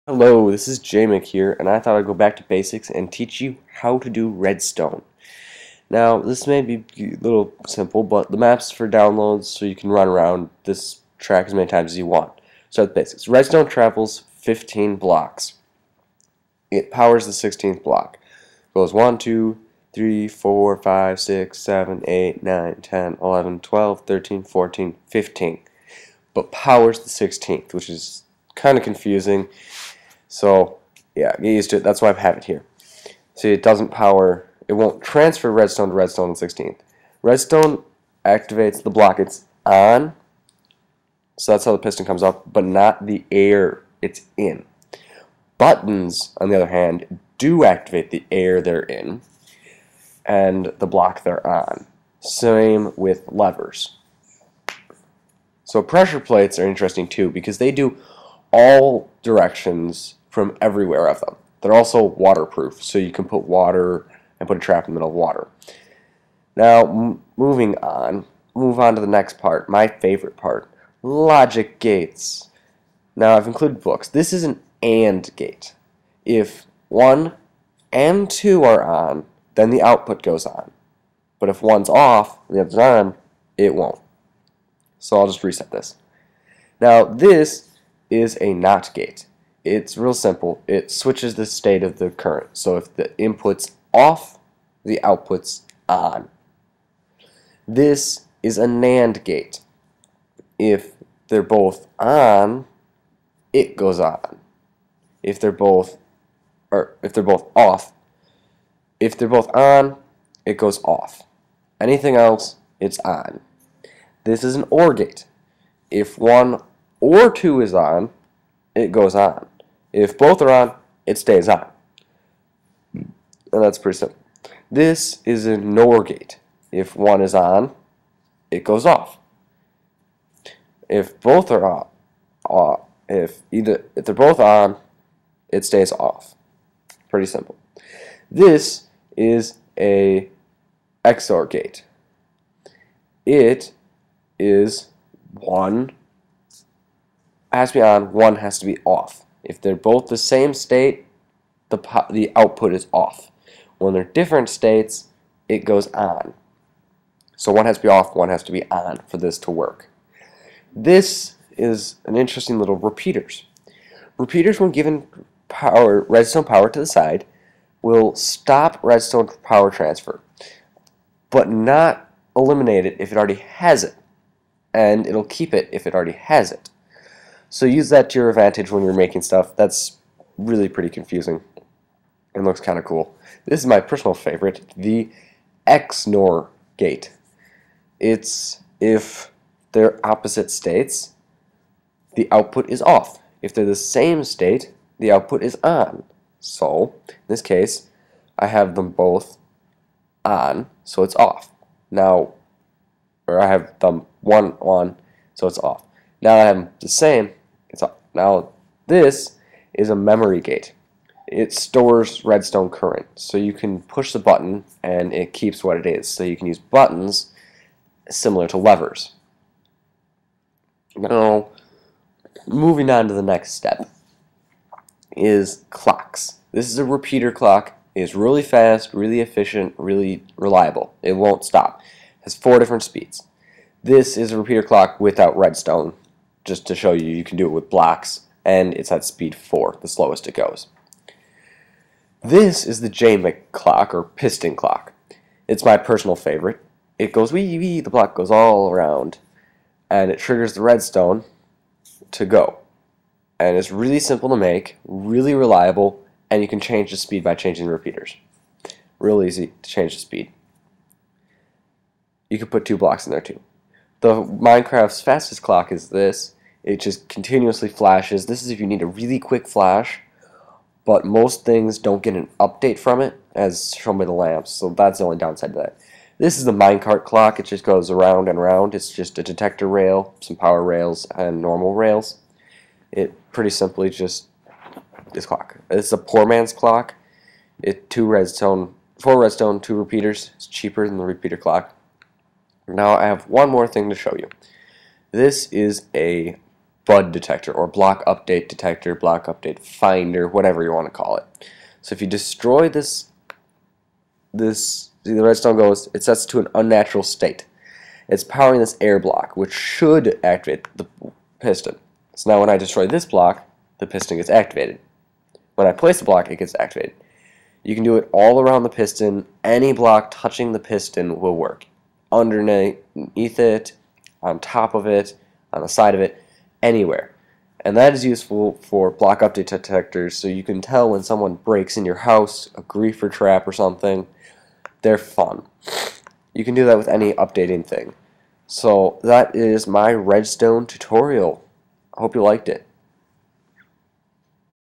Hello, this is J-Mick here, and I thought I'd go back to basics and teach you how to do RedStone. Now, this may be a little simple, but the map's for downloads, so you can run around this track as many times as you want. Start with basics. RedStone travels 15 blocks. It powers the 16th block. Goes 1, 2, 3, 4, 5, 6, 7, 8, 9, 10, 11, 12, 13, 14, 15. But powers the 16th, which is kind of confusing. So, yeah, get used to it. That's why I have it here. See, it doesn't power, it won't transfer redstone to redstone in 16th. Redstone activates the block it's on, so that's how the piston comes up, but not the air it's in. Buttons, on the other hand, do activate the air they're in and the block they're on. Same with levers. So pressure plates are interesting too because they do all directions from everywhere of them. They're also waterproof, so you can put water and put a trap in the middle of water. Now, move on to the next part, my favorite part, logic gates. Now, I've included books. This is an AND gate. If 1 and 2 are on, then the output goes on. But if 1's off and the other's on, it won't. So I'll just reset this. Now, this is a NOT gate. It's real simple. It switches the state of the current. So if the input's off, the output's on. This is a NAND gate. If they're both on, it goes on. If they're both off, if they're both on, it goes off. Anything else, it's on. This is an OR gate. If 1 or 2 is on, it goes on. If both are on, it stays on. And that's pretty simple. This is a NOR gate. If 1 is on, it goes off. If both are on, if they're both on, it stays off. Pretty simple. This is a XOR gate. It is 1 has to be on, 1 has to be off. If they're both the same state, the output is off. When they're different states, it goes on. So 1 has to be off, 1 has to be on for this to work. This is an interesting little repeaters. Repeaters, when given power, redstone power to the side, will stop redstone power transfer, but not eliminate it if it already has it, and it'll keep it if it already has it. So use that to your advantage when you're making stuff. That's really pretty confusing and looks kind of cool. This is my personal favorite, the XNOR gate. It's if they're opposite states, the output is off. If they're the same state, the output is on. So, in this case, I have them both on, so it's off. Now, or I have them 1 on, so it's off. Now I have them the same, it's off. Now, this is a memory gate. It stores redstone current, so you can push the button and it keeps what it is. So you can use buttons similar to levers. Now, moving on to the next step is clocks. This is a repeater clock. It's really fast, really efficient, really reliable. It won't stop. It has 4 different speeds. This is a repeater clock without redstone, just to show you can do it with blocks, and it's at speed 4, the slowest it goes. This is the JMIC clock, or piston clock. It's my personal favorite. It goes wee wee, the block goes all around, and it triggers the redstone to go. And it's really simple to make, really reliable, and you can change the speed by changing the repeaters. Real easy to change the speed. You could put 2 blocks in there too. The Minecraft's fastest clock is this. It just continuously flashes. This is if you need a really quick flash, but most things don't get an update from it, as shown by the lamps, so that's the only downside to that. This is the minecart clock. It just goes around and around. It's just a detector rail, some power rails, and normal rails. It pretty simply just this clock. It's a poor man's clock. 4 redstone, 2 repeaters. It's cheaper than the repeater clock. Now I have one more thing to show you. This is a bud detector or block update detector, block update finder, whatever you want to call it. So if you destroy the redstone goes, it sets to an unnatural state. It's powering this air block, which should activate the piston. So now when I destroy this block, the piston gets activated. When I place the block, it gets activated. You can do it all around the piston. Any block touching the piston will work. Underneath it, on top of it, on the side of it, anywhere. And that is useful for block update detectors, so you can tell when someone breaks in your house, a griefer trap or something. They're fun. You can do that with any updating thing. So that is my redstone tutorial. I hope you liked it.